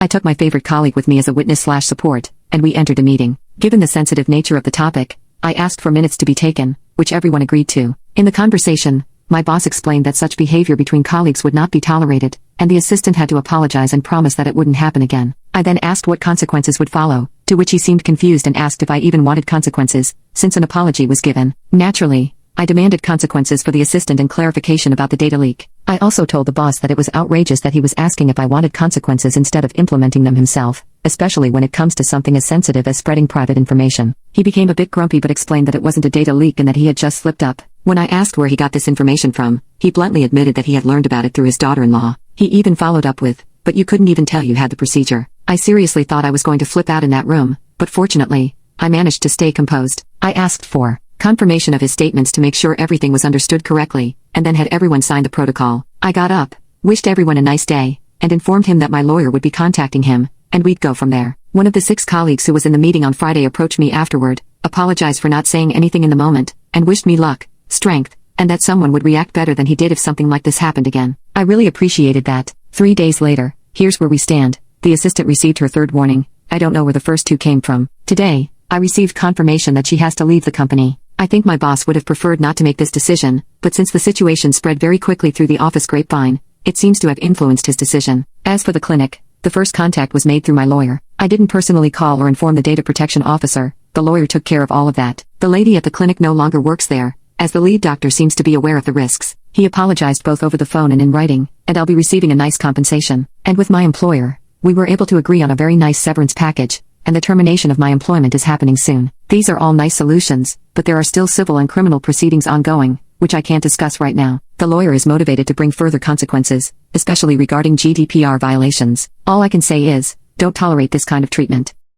I took my favorite colleague with me as a witness/support, and we entered a meeting. Given the sensitive nature of the topic, I asked for minutes to be taken, which everyone agreed to. In the conversation, my boss explained that such behavior between colleagues would not be tolerated, and the assistant had to apologize and promise that it wouldn't happen again. I then asked what consequences would follow, to which he seemed confused and asked if I even wanted consequences, since an apology was given. Naturally, I demanded consequences for the assistant and clarification about the data leak. I also told the boss that it was outrageous that he was asking if I wanted consequences instead of implementing them himself, especially when it comes to something as sensitive as spreading private information. He became a bit grumpy but explained that it wasn't a data leak and that he had just slipped up. When I asked where he got this information from, he bluntly admitted that he had learned about it through his daughter-in-law. He even followed up with, "But you couldn't even tell you had the procedure." I seriously thought I was going to flip out in that room, but fortunately, I managed to stay composed. I asked for confirmation of his statements to make sure everything was understood correctly, and then had everyone sign the protocol. I got up, wished everyone a nice day, and informed him that my lawyer would be contacting him, and we'd go from there. One of the 6 colleagues who was in the meeting on Friday approached me afterward, apologized for not saying anything in the moment, and wished me luck, strength, and that someone would react better than he did if something like this happened again. I really appreciated that. 3 days later, here's where we stand. The assistant received her 3rd warning. I don't know where the first 2 came from. Today, I received confirmation that she has to leave the company. I think my boss would have preferred not to make this decision, but since the situation spread very quickly through the office grapevine, it seems to have influenced his decision. As for the clinic, the first contact was made through my lawyer. I didn't personally call or inform the data protection officer. The lawyer took care of all of that. The lady at the clinic no longer works there, as the lead doctor seems to be aware of the risks. He apologized both over the phone and in writing, and I'll be receiving a nice compensation. And with my employer, we were able to agree on a very nice severance package, and the termination of my employment is happening soon. These are all nice solutions, but there are still civil and criminal proceedings ongoing, which I can't discuss right now. The lawyer is motivated to bring further consequences, especially regarding GDPR violations. All I can say is, don't tolerate this kind of treatment.